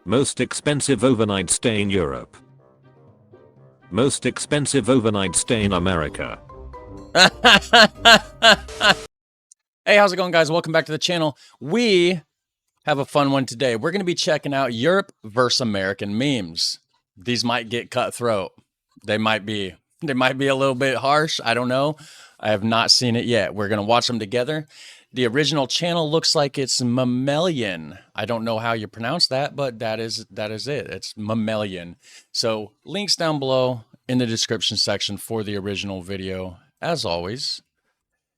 Most expensive overnight stay in Europe. Most expensive overnight stay in America. Hey, how's it going, guys? Welcome back to the channel. We have a fun one today. We're going to be checking out Europe versus American memes. These might get cutthroat. They might be a little bit harsh. I don't know. I have not seen it yet. We're going to watch them together. The original channel looks like it's Mammalian. I don't know how you pronounce that, but that is it. It's Mammalian. So links down below in the description section for the original video, as always.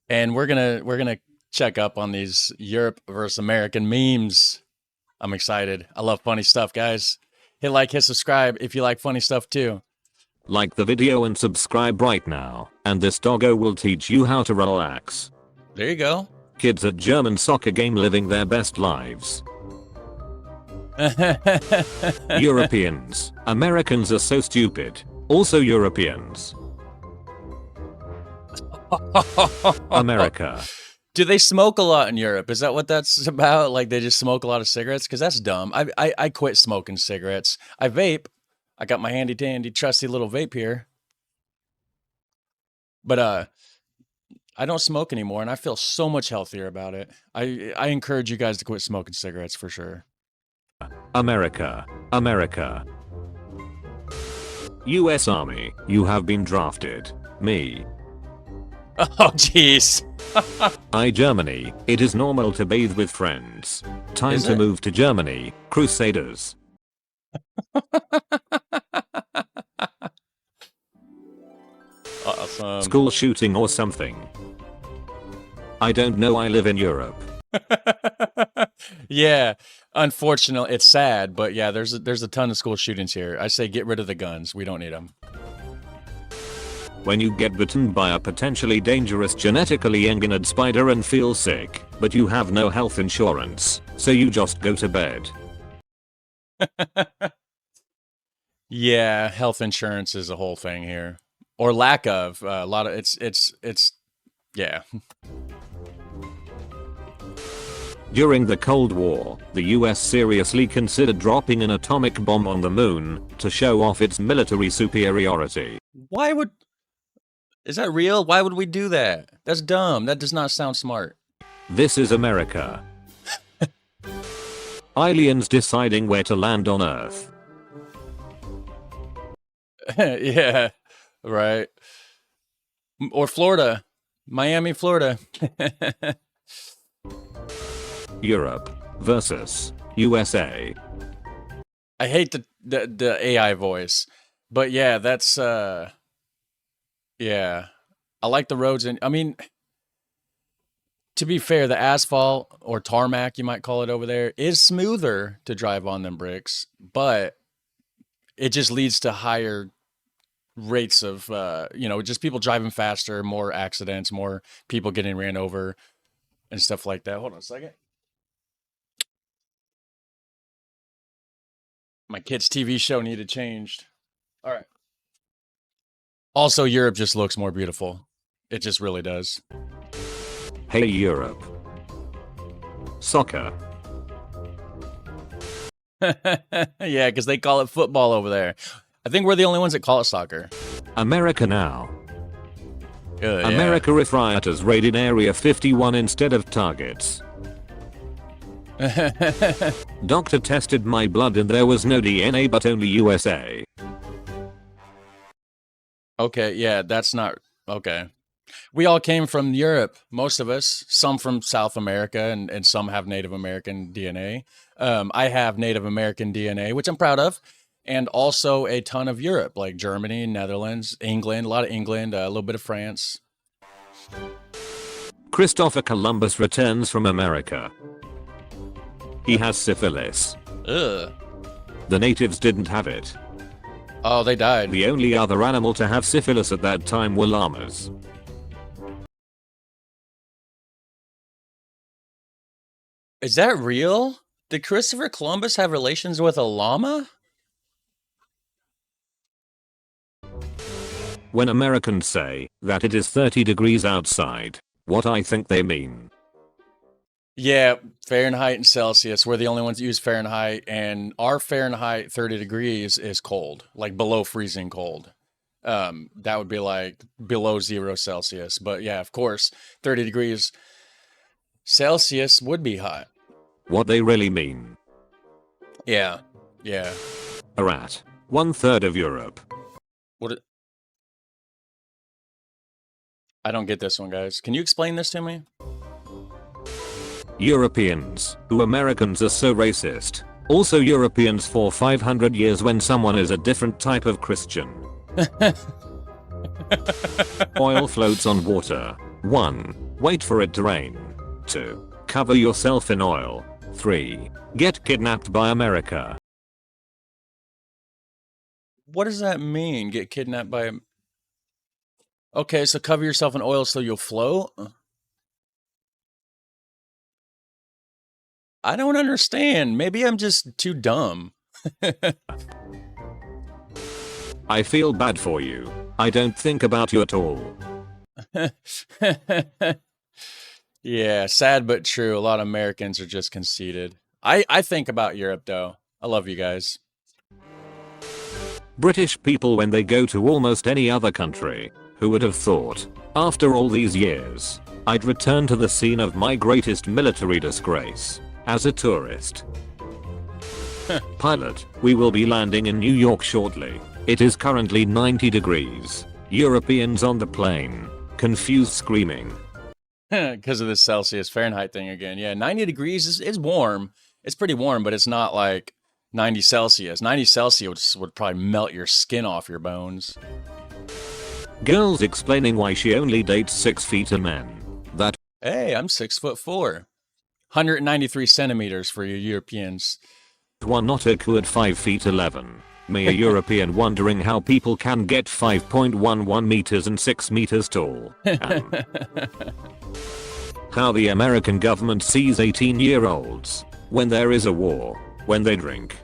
And we're gonna check up on these Europe versus American memes. I'm excited. I love funny stuff, guys. Hit like, hit subscribe if you like funny stuff too. Like the video and subscribe right now, and this doggo will teach you how to relax. There you go. Kids at German soccer game living their best lives. Europeans. Americans are so stupid. Also Europeans. America. Do they smoke a lot in Europe? Is that what that's about? Like they just smoke a lot of cigarettes? Because that's dumb. I quit smoking cigarettes. I vape. I got my handy dandy trusty little vape here. But I don't smoke anymore and I feel so much healthier about it. I encourage you guys to quit smoking cigarettes for sure. America. America. US Army, you have been drafted. Me. Oh jeez. Germany, it is normal to bathe with friends. Time to move to Germany, Crusaders. Awesome. School shooting or something. I don't know, I live in Europe. Yeah, unfortunately, it's sad, but yeah, there's a ton of school shootings here. I say get rid of the guns. We don't need them. When you get bitten by a potentially dangerous genetically engineered spider and feel sick, but you have no health insurance, so you just go to bed. Yeah, health insurance is a whole thing here, or lack of. A lot of it's yeah. During the Cold War, the US seriously considered dropping an atomic bomb on the moon to show off its military superiority. Why would... Is that real? Why would we do that? That's dumb. That does not sound smart. This is America. Aliens deciding where to land on Earth. Yeah, right. Or Florida. Miami, Florida. Europe versus USA. I hate the AI voice, but yeah, that's yeah. I like the roads, and I mean, to be fair, the asphalt or tarmac, you might call it over there, is smoother to drive on than bricks, but it just leads to higher rates of you know, just people driving faster, more accidents, more people getting ran over and stuff like that. Hold on a second. My kid's TV show needed changed. All right. Also, Europe just looks more beautiful. It just really does. Hey Europe. Soccer. Yeah, because they call it football over there. I think we're the only ones that call it soccer. America now. Yeah. America if rioters raided Area 51 instead of targets. Doctor tested my blood and there was no DNA but only USA. Okay, yeah, that's not... Okay. We all came from Europe, most of us. Some from South America, and some have Native American DNA. I have Native American DNA, which I'm proud of. And also a ton of Europe, like Germany, Netherlands, England, a lot of England, a little bit of France. Christopher Columbus returns from America. He has syphilis. Ugh. The natives didn't have it. Oh, they died. The only other animal to have syphilis at that time were llamas. Is that real? Did Christopher Columbus have relations with a llama? When Americans say that it is 30 degrees outside, what I think they mean Yeah, Fahrenheit and Celsius. We're the only ones that use Fahrenheit, and our Fahrenheit 30 degrees is cold, like below freezing cold. That would be like below 0 Celsius. But yeah, of course, 30 degrees Celsius would be hot. What they really mean. Yeah, yeah. Are at 1/3 of Europe. What? I don't get this one, guys. Can you explain this to me? Europeans, who Americans are so racist. Also Europeans for 500 years when someone is a different type of Christian. Oil floats on water. 1. Wait for it to rain. 2. Cover yourself in oil. 3. Get kidnapped by America. What does that mean? Get kidnapped by a... Okay, so cover yourself in oil so you'll float? I don't understand. Maybe I'm just too dumb. I feel bad for you. I don't think about you at all. Yeah, sad but true. A lot of Americans are just conceited. I think about Europe though. I love you guys. British people when they go to almost any other country. Who would have thought? After all these years, I'd return to the scene of my greatest military disgrace. As a tourist. Pilot, we will be landing in New York shortly. It is currently 90 degrees. Europeans on the plane. Confused screaming. Because of this Celsius Fahrenheit thing again. Yeah, 90 degrees is warm. It's pretty warm, but it's not like 90 Celsius. 90 Celsius would probably melt your skin off your bones. Girls explaining why she only dates 6 feet of men. That. Hey, I'm 6'4". 193 centimeters for you Europeans. One not a could 5 feet 11. Me a European wondering how people can get 5.11 meters and 6 meters tall. How the American government sees 18-year-olds when there is a war, when they drink.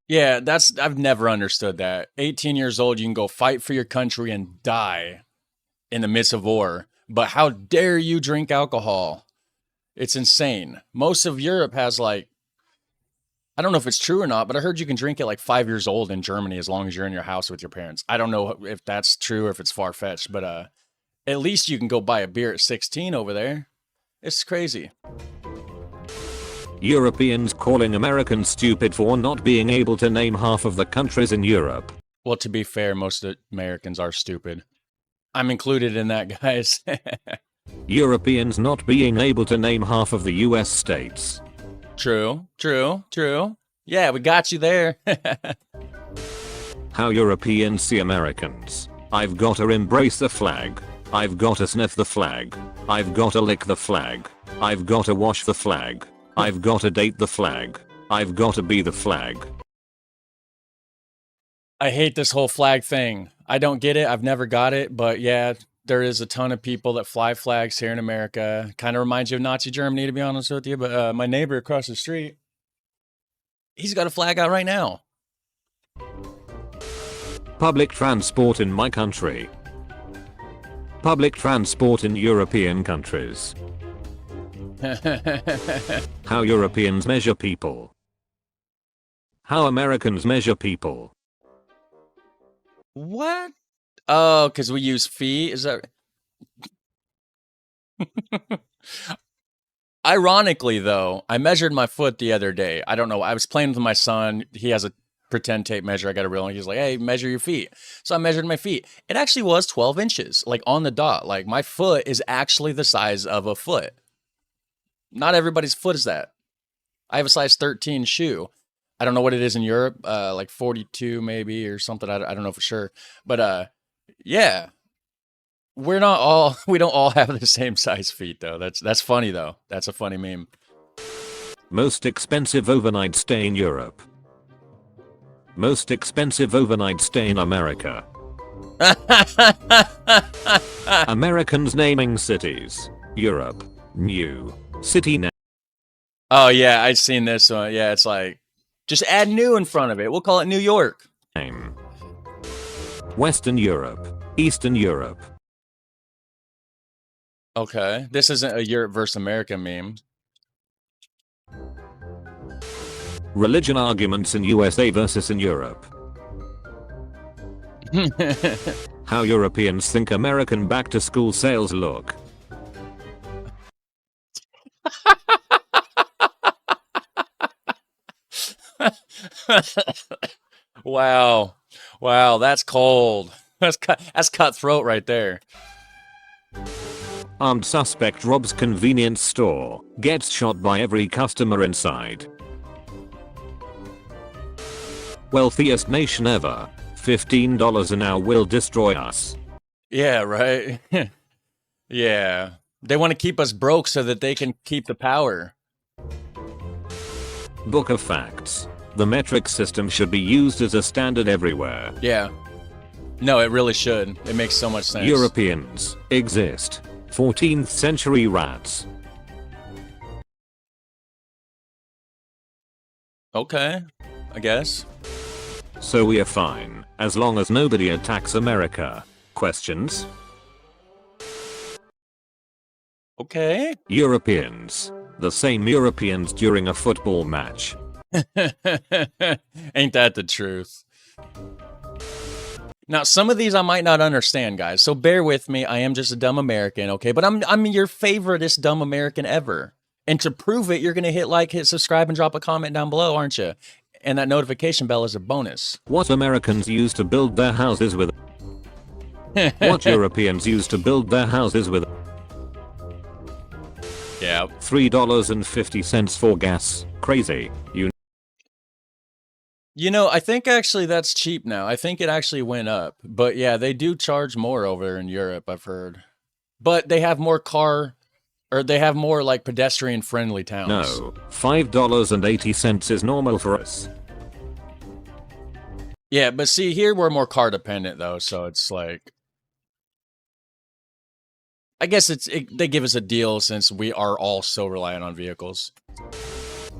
Yeah, I've never understood that. 18 years old, you can go fight for your country and die in the midst of war. But how dare you drink alcohol? It's insane. Most of Europe has like, I don't know if it's true or not, but I heard you can drink at like 5 years old in Germany as long as you're in your house with your parents. I don't know if that's true or if it's far-fetched, but at least you can go buy a beer at 16 over there. It's crazy. Europeans calling Americans stupid for not being able to name half of the countries in Europe. Well, to be fair, most of the Americans are stupid. I'm included in that, guys. Europeans not being able to name half of the US states. True, true, true. Yeah, we got you there. How Europeans see Americans. I've gotta embrace the flag. I've gotta sniff the flag. I've gotta lick the flag. I've gotta wash the flag. I've gotta date the flag. I've gotta be the flag. I hate this whole flag thing. I don't get it. I've never got it, but yeah, there is a ton of people that fly flags here in America. Kind of reminds you of Nazi Germany, to be honest with you. But my neighbor across the street, he's got a flag out right now. Public transport in my country. Public transport in European countries. How Europeans measure people. How Americans measure people. What? Oh, because we use feet? Is that... Ironically, though, I measured my foot the other day. I don't know. I was playing with my son. He has a pretend tape measure. I got a real one. He's like, hey, measure your feet. So I measured my feet. It actually was 12 inches, like on the dot. Like my foot is actually the size of a foot. Not everybody's foot is that. I have a size 13 shoe. I don't know what it is in Europe, like 42 maybe or something. I don't know for sure. But yeah, we don't all have the same size feet though. That's funny though. That's a funny meme. Most expensive overnight stay in Europe. Most expensive overnight stay in America. Americans naming cities. Europe. New. City name. Oh yeah, I've seen this one. Yeah, it's like, just add new in front of it. We'll call it New York. Western Europe. Eastern Europe. Okay, this isn't a Europe versus America meme. Religion arguments in USA versus in Europe. How Europeans think American back-to-school sales look. Wow. Wow, that's cold. That's cutthroat right there. Armed suspect robs convenience store, gets shot by every customer inside. Wealthiest nation ever. $15 an hour will destroy us. Yeah, right. Yeah. They want to keep us broke so that they can keep the power. Book of facts. The metric system should be used as a standard everywhere. Yeah. No, it really should. It makes so much sense. Europeans exist. 14th century rats. Okay, I guess. So we are fine, as long as nobody attacks America. Questions? Okay. Europeans. The same Europeans during a football match. Ain't that the truth? Now, some of these I might not understand, guys, so bear with me. I am just a dumb American, okay? But I'm your favoriteest dumb American ever. And to prove it, you're going to hit like, hit subscribe, and drop a comment down below, aren't you? And that notification bell is a bonus. What Americans use to build their houses with. What Europeans use to build their houses with. Yeah. $3.50 for gas. Crazy. You know, I think actually that's cheap now. I think it actually went up. But yeah, they do charge more over in Europe, I've heard. But they have more they have more like pedestrian friendly towns. No, $5.80 is normal for us. Yeah, but see, here we're more car dependent though, so it's like, I guess they give us a deal since we are all so reliant on vehicles.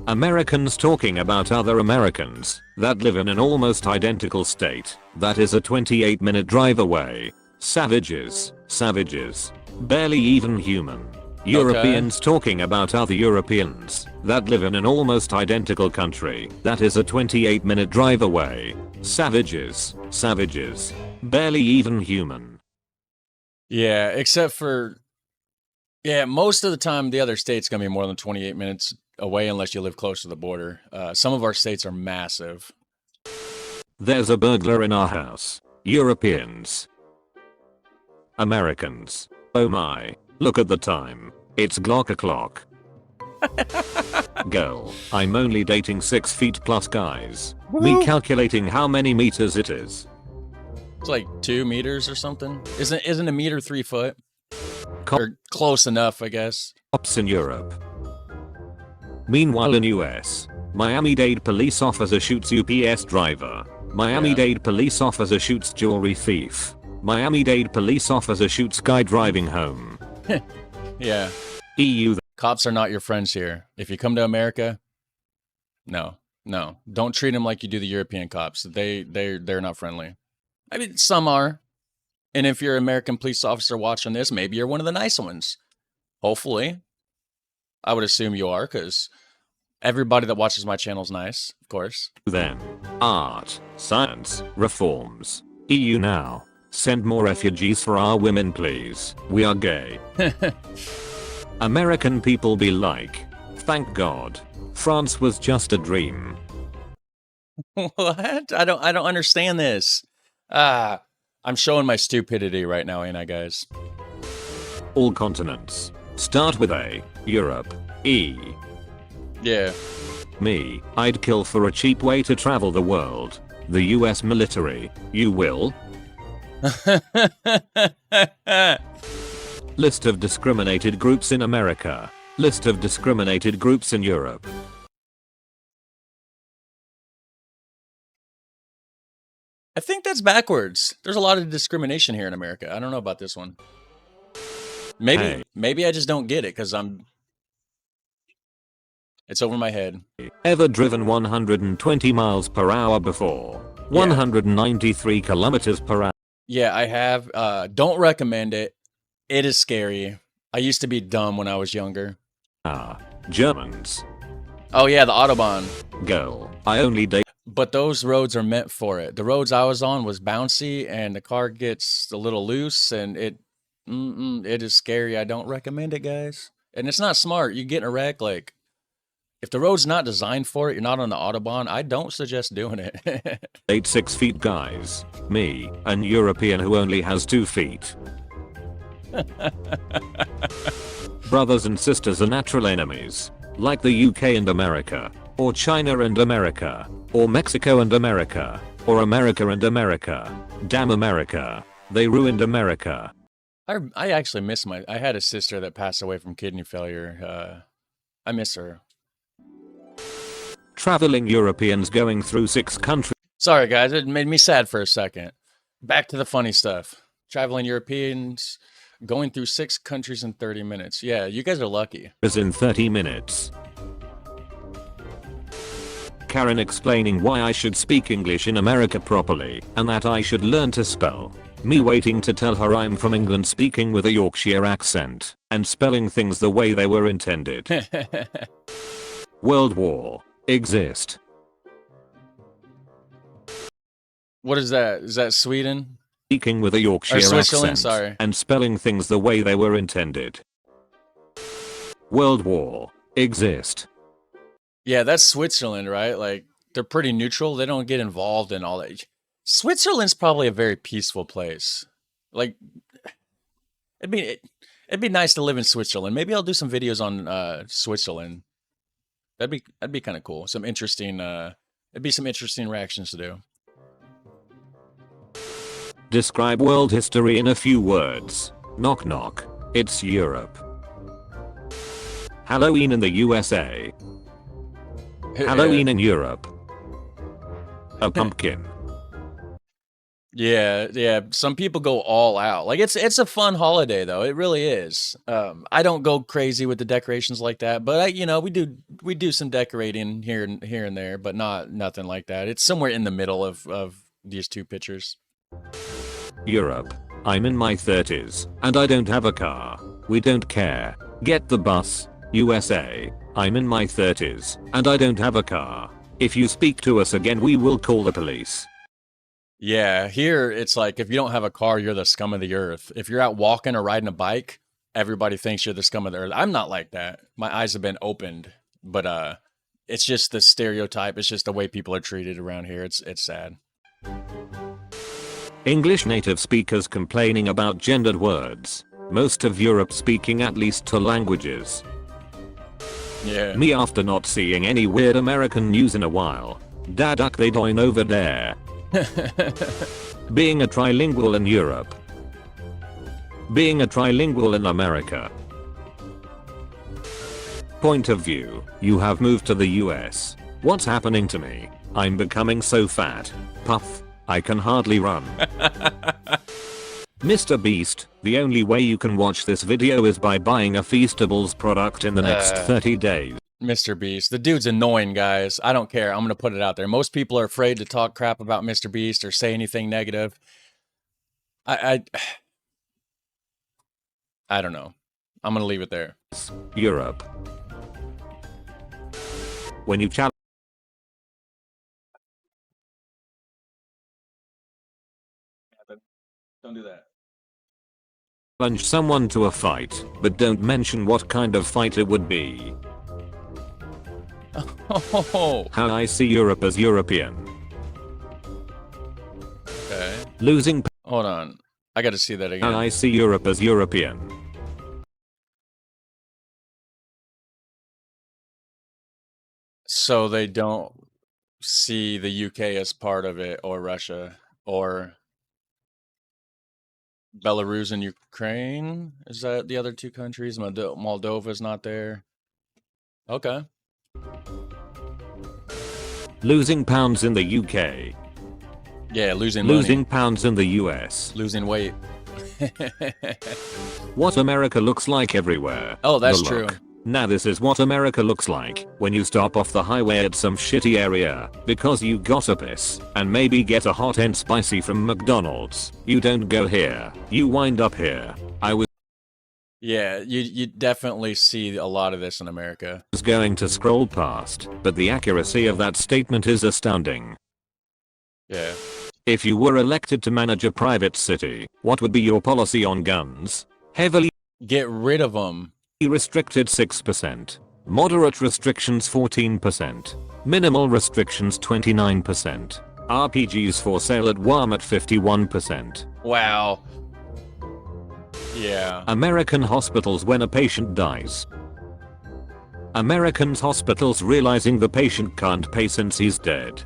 Americans talking about other Americans that live in an almost identical state that is a 28-minute drive away. Savages. Savages. Barely even human. Europeans talking about other Europeans that live in an almost identical country that is a 28-minute drive away. Savages. Savages. Barely even human. Yeah, except for, yeah, most of the time the other state's gonna be more than 28 minutes away unless you live close to the border. Some of our states are massive. There's a burglar in our house. Europeans. Americans. Oh my. Look at the time. It's Glock o'clock. Girl, I'm only dating 6 feet plus guys. Me calculating how many meters it is. It's like 2 meters or something. Isn't a meter 3 foot? Or close enough, I guess. Cops in Europe. Meanwhile in US, Miami-Dade police officer shoots UPS driver. Miami-Dade police officer shoots jewelry thief. Miami-Dade police officer shoots guy driving home. Yeah. EU. Cops are not your friends here. If you come to America, no. Don't treat them like you do the European cops. They're not friendly. I mean, some are. And if you're an American police officer watching this, maybe you're one of the nice ones. Hopefully. I would assume you are, because everybody that watches my channel is nice, of course. Then, art, science, reforms. EU now. Send more refugees for our women, please. We are gay. American people be like, thank God. France was just a dream. What? I don't understand this. I'm showing my stupidity right now, ain't I, guys? All continents. Start with A. Europe. E. Yeah. Me. I'd kill for a cheap way to travel the world. The US military. You will? List of discriminated groups in America. List of discriminated groups in Europe. I think that's backwards. There's a lot of discrimination here in America. I don't know about this one. Maybe I just don't get it because it's over my head. Ever driven 120 miles per hour before? 193 kilometers per hour. Yeah, I have. Don't recommend it. It is scary. I used to be dumb when I was younger. Germans. Oh yeah, the Autobahn. Girl, I only date. But those roads are meant for it. The roads I was on was bouncy, and the car gets a little loose, and it is scary. I don't recommend it, guys. And it's not smart. You get in a wreck, like, if the road's not designed for it, you're not on the Autobahn, I don't suggest doing it. 6 feet guys. Me, an European who only has 2 feet. Brothers and sisters are natural enemies. Like the UK and America. Or China and America. Or Mexico and America. Or America and America. Damn America. They ruined America. I actually miss I had a sister that passed away from kidney failure. I miss her. Traveling Europeans going through 6 countries. Sorry guys, it made me sad for a second. Back to the funny stuff. Traveling Europeans going through 6 countries in 30 minutes. Yeah, you guys are lucky. In 30 minutes. Karen explaining why I should speak English in America properly, and that I should learn to spell. Me waiting to tell her I'm from England speaking with a Yorkshire accent, and spelling things the way they were intended. World War. Exist. What is that? Is that Sweden? Speaking with a Yorkshire accent, sorry. and spelling things the way they were intended. World War. Exist. Yeah, that's Switzerland, right? Like, they're pretty neutral. They don't get involved in all that. Switzerland's probably a very peaceful place. Like, it'd be nice to live in Switzerland. Maybe I'll do some videos on Switzerland. That'd be kind of cool. Some interesting it'd be some interesting reactions to do. Describe world history in a few words. Knock knock. It's Europe. Halloween in the USA. Halloween in Europe. A pumpkin. Yeah. Some people go all out. Like it's a fun holiday though. It really is. I don't go crazy with the decorations like that, but we do some decorating here and there, but nothing like that. It's somewhere in the middle of these two pictures. Europe. I'm in my 30s and I don't have a car. We don't care. Get the bus. USA. I'm in my 30s and I don't have a car. If you speak to us again, we will call the police. Yeah, here it's like if you don't have a car, you're the scum of the earth. If you're out walking or riding a bike, everybody thinks you're the scum of the earth. I'm not like that. My eyes have been opened, but it's just the stereotype. It's just the way people are treated around here. It's sad. English native speakers complaining about gendered words. Most of Europe speaking at least 2 languages. Yeah. Me after not seeing any weird American news in a while. Dad they doing over there. Being a trilingual in Europe. Being a trilingual in America. Point of view. You have moved to the US. What's happening to me? I'm becoming so fat. Puff. I can hardly run. Mr. Beast, the only way you can watch this video is by buying a Feastables product in the next 30 days. Mr. Beast. The dude's annoying, guys. I don't care. I'm going to put it out there. Most people are afraid to talk crap about Mr. Beast or say anything negative. I don't know. I'm going to leave it there. Europe. When you challenge Don't do that. someone to a fight, but don't mention what kind of fight it would be. Oh. How I see Europe as European. Okay. Losing. Hold on. I got to see that again. How I see Europe as European. So they don't see the UK as part of it, or Russia, or Belarus and Ukraine? Is that the other 2 countries? Moldova's not there. Okay. Losing pounds in the UK. Yeah, losing money. Losing pounds in the US. Losing weight. What America looks like everywhere. Oh, that's The true. look. Now this is what America looks like when you stop off the highway at some shitty area because you got a piss and maybe get a hot and spicy from McDonald's. You don't go here. You wind up here. I was Yeah, you definitely see a lot of this in America. Is going to scroll past, but the accuracy of that statement is astounding. Yeah. If you were elected to manage a private city, what would be your policy on guns? Heavily Get rid of them. restricted 6%. Moderate restrictions 14%. Minimal restrictions 29%. RPGs for sale at Walmart 51%. Wow. Yeah. American hospitals when a patient dies. Americans hospitals realizing the patient can't pay since he's dead.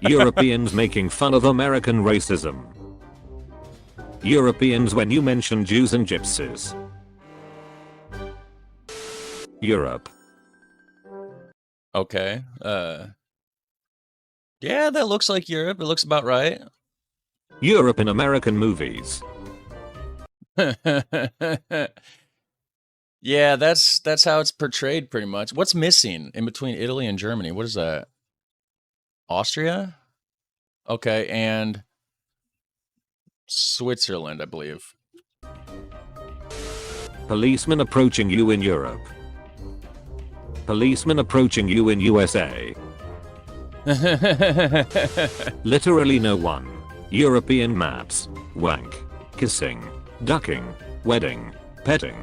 Europeans making fun of American racism. Europeans when you mention Jews and Gypsies. Europe. Okay. Yeah, that looks like Europe. It looks about right. Europe in American movies. Yeah, that's how it's portrayed pretty much. What's missing in between Italy and Germany? What is that? Austria? Okay, and Switzerland, I believe. Policemen approaching you in Europe. Policemen approaching you in USA. Literally no one. European maps. Wank. Kissing. Ducking. Wedding. Petting.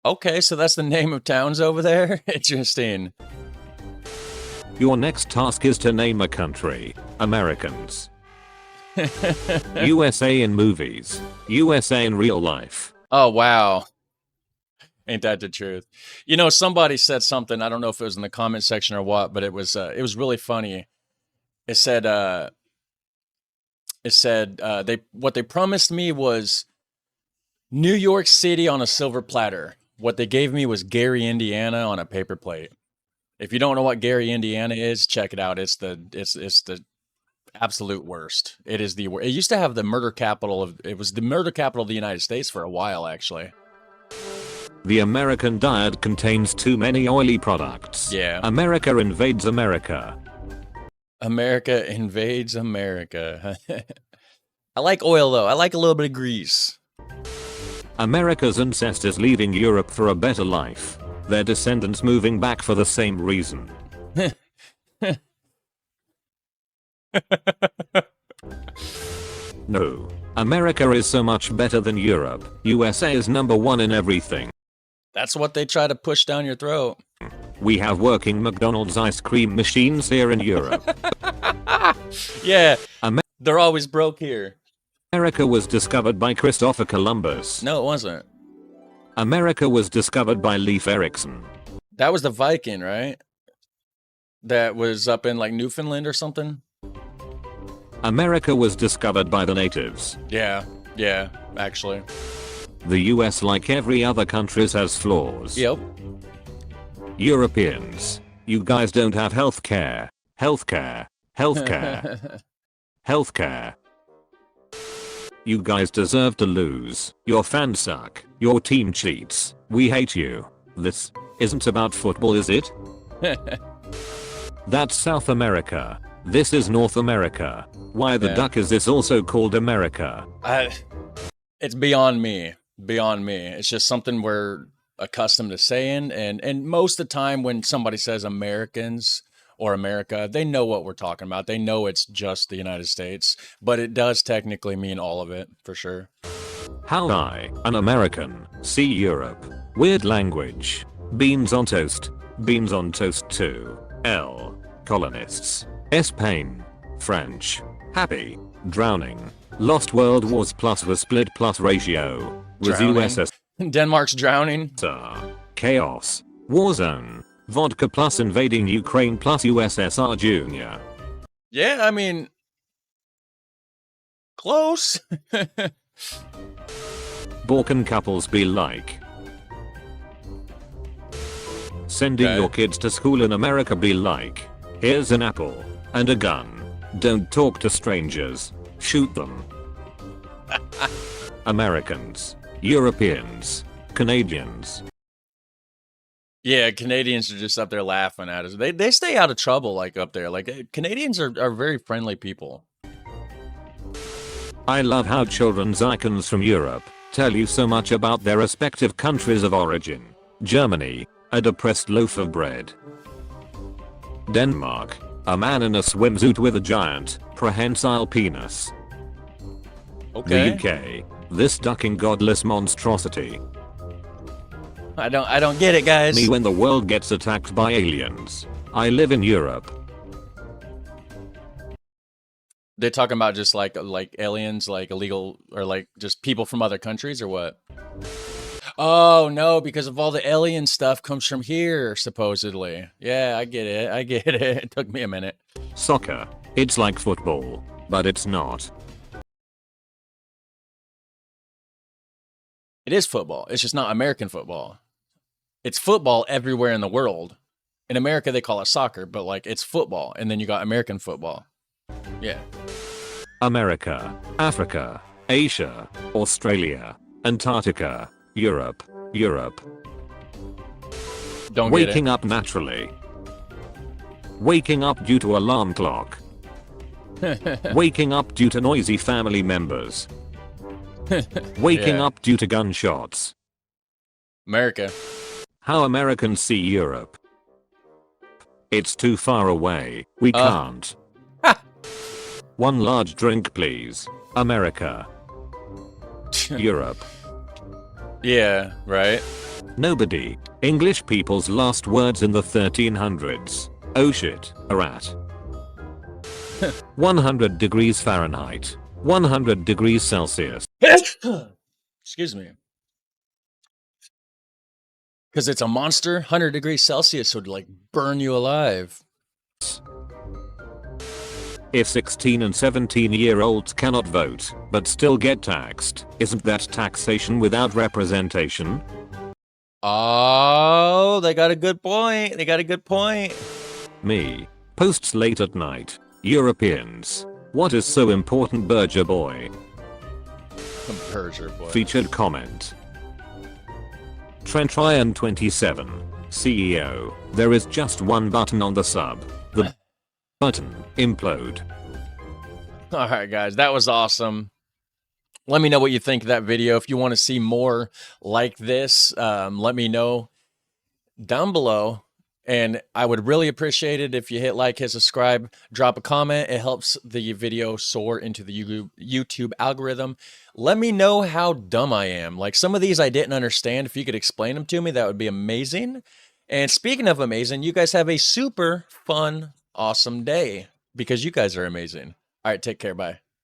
Okay, so that's the name of towns over there? Interesting. Your next task is to name a country. Americans. USA in movies. USA in real life. Oh, wow. Ain't that the truth? You know, somebody said something, I don't know if it was in the comment section or what, but it was really funny. It said what they promised me was New York City on a silver platter. What they gave me was Gary, Indiana on a paper plate. If you don't know what Gary, Indiana is, check it out. It's the absolute worst. It is the worst. It used to have the murder capital of the United States for a while, actually. The American diet contains too many oily products. Yeah. America invades America. America invades America. I like oil though. I like a little bit of grease. America's ancestors leaving Europe for a better life. Their descendants moving back for the same reason. No. America is so much better than Europe. USA is number one in everything. That's what they try to push down your throat. We have working McDonald's ice cream machines here in Europe. Yeah, they're always broke here. America was discovered by Christopher Columbus. No, it wasn't. America was discovered by Leif Erikson. That was the Viking, right? That was up in like Newfoundland or something? America was discovered by the natives. Yeah, actually. The US, like every other country, has flaws. Yep. Europeans. You guys don't have healthcare. Healthcare. Healthcare. Healthcare. You guys deserve to lose. Your fans suck. Your team cheats. We hate you. This isn't about football, is it? That's South America. This is North America. Why the duck is this also called America? It's beyond me. Beyond me. It's just something we're accustomed to saying, and most of the time when somebody says Americans or America, they know what we're talking about. They know it's just the United States, but it does technically mean all of it, for sure. How I, an American, see Europe. Weird language. Beans on toast. Beans on toast too. L. Colonists. S. Pain. French. Happy. Drowning. Lost World Wars plus was split plus ratio. Was USS. Denmark's drowning. Chaos. Warzone. Vodka plus invading Ukraine plus USSR Junior. Yeah, I mean, close. Balkan couples be like. Sending your kids to school in America be like. Here's an apple. And a gun. Don't talk to strangers. Shoot them. Americans. Europeans. Canadians. Yeah, Canadians are just up there laughing at us. They stay out of trouble, like up there. Like Canadians are very friendly people. I love how children's icons from Europe tell you so much about their respective countries of origin. Germany, a depressed loaf of bread. Denmark, a man in a swimsuit with a giant, prehensile penis. Okay. The UK, this ducking godless monstrosity. I don't get it, guys. Me when the world gets attacked by aliens. I live in Europe. They're talking about just like aliens, like illegal, or like just people from other countries, or what? Oh no, because of all the alien stuff comes from here, supposedly. Yeah, I get it. I get it. It took me a minute. Soccer. It's like football, but it's not. It is football. It's just not American football. It's football everywhere in the world. In America, they call it soccer, but like it's football, and then you got American football. Yeah. America, Africa, Asia, Australia, Antarctica, Europe, Europe. Don't get it. Waking up naturally. Waking up due to alarm clock. Waking up due to noisy family members. Waking Yeah. up due to gunshots. America. How Americans see Europe. It's too far away. We can't. One large drink please. America. Europe. Yeah, right. Nobody. English people's last words in the 1300s. Oh shit, a rat. 100 degrees Fahrenheit. 100 degrees Celsius. Excuse me. Because it's a monster, 100 degrees Celsius would like burn you alive. If 16 and 17-year-olds cannot vote, but still get taxed, isn't that taxation without representation? Oh, they got a good point. They got a good point. Me. Posts late at night. Europeans. What is so important, Berger boy? Berger boy. Featured comment. Trent Ryan 27. CEO. There is just one button on the sub. The button. Implode. All right, guys, that was awesome. Let me know what you think of that video. If you want to see more like this, let me know down below. And I would really appreciate it if you hit like, hit subscribe, drop a comment. It helps the video soar into the YouTube algorithm. Let me know how dumb I am. Like some of these I didn't understand. If you could explain them to me, that would be amazing. And speaking of amazing, you guys have a super fun, awesome day because you guys are amazing. All right, take care. Bye.